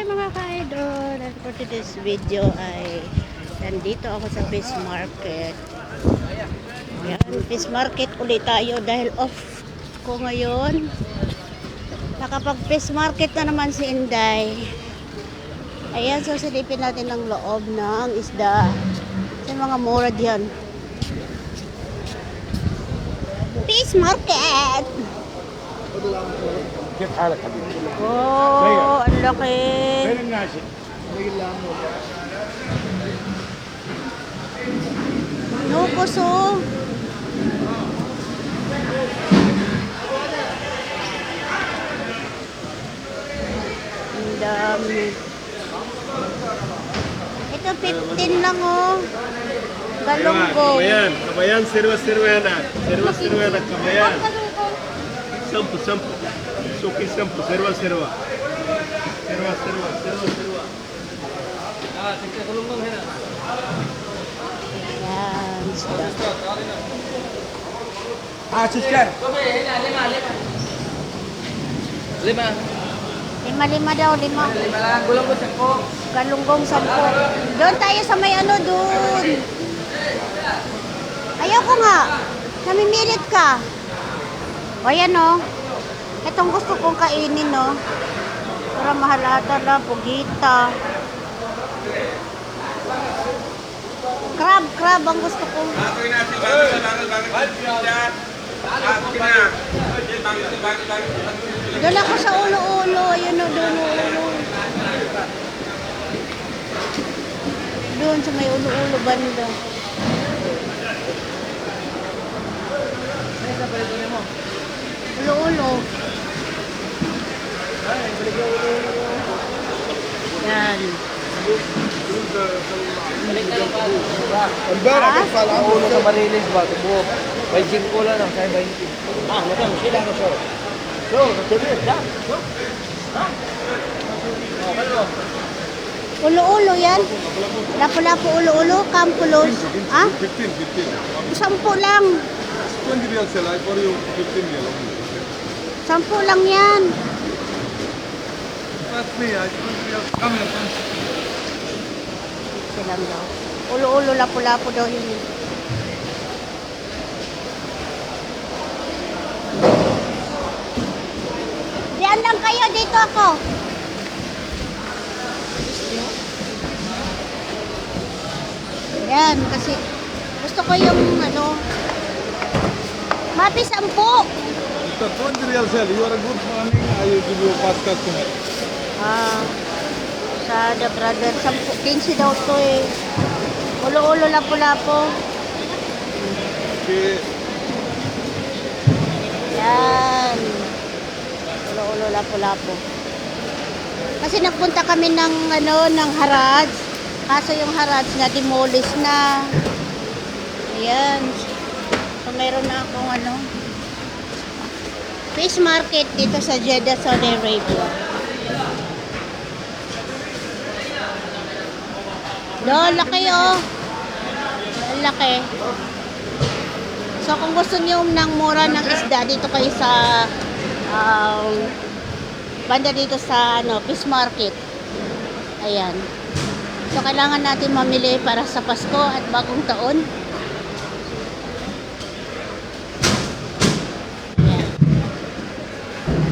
Hi mga ka-idol! And for today's video ay nandito ako sa fish market. Yan, fish market ulit tayo dahil off ko ngayon. Nakapag fish market na naman si Inday. Ayan, so silipin natin ang loob ng isda. Sa mga mura diyan. Fish market! كيف حالك حبيبي؟ Oh, ang laki! فين الناشئ؟ Nukuso! Ang dami. Ito 15 lang oh. Galunggong. Kabayan, kabayan, sirwa-sirwana. Sirwa-sirwana, kabayan. Sampu, sampu. Suki sampu, sirwa-sirwa. Sirwa-sirwa, sirwa-sirwa. Ayan. شكر Lima. Lima daw, lima. Lima lang. Gulong ko 10. Galunggong 10. Doon tayo sa may ano doon. Ayoko nga. Namimilit ka. O yan o. Itong gusto kong kainin o. Para mahal ata lang. Pugita. Crab ang gusto kong. Doon ako sa ulo-ulo. Ayun o, doon ulo. Doon sa may ulo-ulo banda. Ulo-ulo. Yan. امبارح كيف طالع Ulo sa Marilis ba? Tubuok. May gym ko lang. Kaya 20. مثلا شيل انا شو شو كبير لا Ulo-ulo yan. Lapu-lapu ulo-ulo. Kampulos. Ha? 15 10 lang. 20 ريال سلاي فور يو 15 ريال 10 lang yan. Silang daw. Ulo-ulo, lapu-lapu daw yun. Diyan lang kayo, dito ako. Yan, kasi gusto ko yung ano, mapi 10. 20 ريال سيل يو ار جود مارنينग I will give you fast customer Ah, sada brother, 15 daw to eh. Ulo-ulo, lapu-lapu. कि Yan. Ulo-ulo, lapu-lapu. Kasi nagpunta kami ng ano, ng Harads. Kaso yung Harads na demolish na. Ayan. So meron na akong ano, fish market dito sa Jeddah, Saudi Arabia. Doon, laki oh. Ang laki. So kung gusto niyo ng mura ng isda, dito kayo sa banda dito sa ano, fish market. Ayan. So kailangan natin mamili para sa Pasko at bagong taon. Ayan.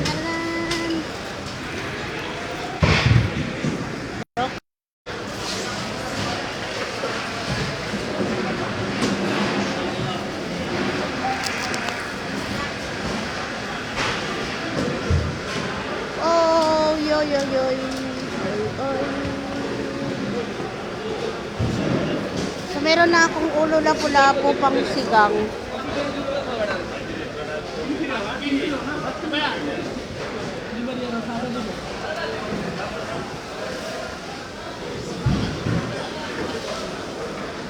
Tadaan! Oh, yo yo yo. So meron na akong ulo lapu-lapu pang sigang.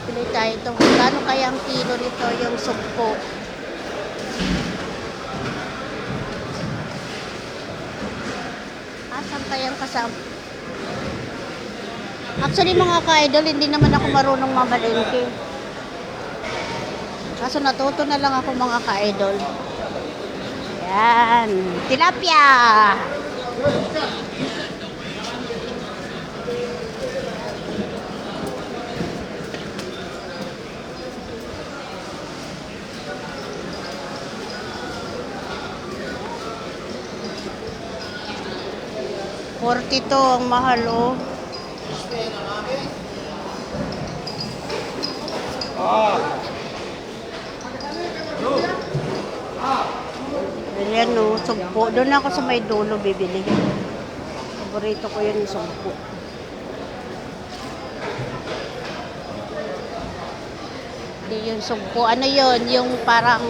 Pili tayo ito. Kano kaya ang kilo nito yung sugpo? Asan kayang kasama? Actually mga ka-idol, hindi naman ako marunong mamalengke. Kaso natuto na lang ako mga ka-idol. Yan. Tilapia. $42 ang mahal, oh. Ayan, oh. Sugpo. Doon ako sa may dulo bibili. Paborito ko yun, yung sugpo. Hindi yung sugpo. Ano yun? Yung parang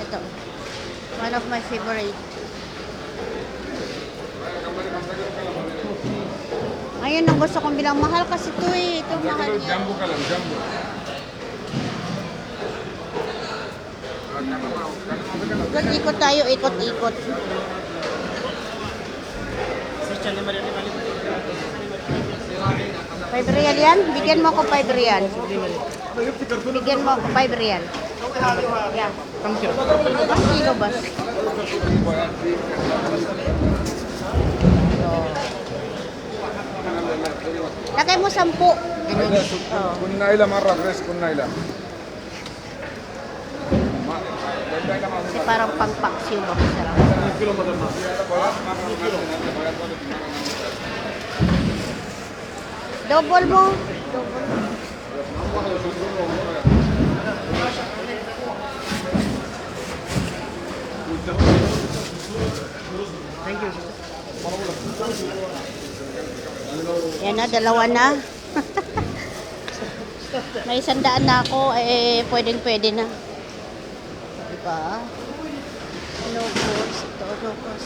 ito. One of my favorite. Ayun ang gusto kong bilang. Mahal kasi ito eh. Ito mahal niya. Jumbo ka lang, jumbo. Ikot-ikot tayo. Ikot-ikot. 5 real yan? Bigyan mo ako 5 real. Bigyan mo ako 5 real. Yan. 1 kilo ba? Lagay mo 10. Kun naila marra fresh, kun naila. Kasi parang pang-paksiw ba? Sarap. Double mo. Double. Yan na, dalawa na. May 100 na ako, pwedeng-pwede na. Diba? Locos. Ito, locos.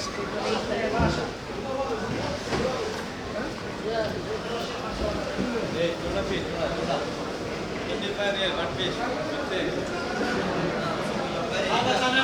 Ada sana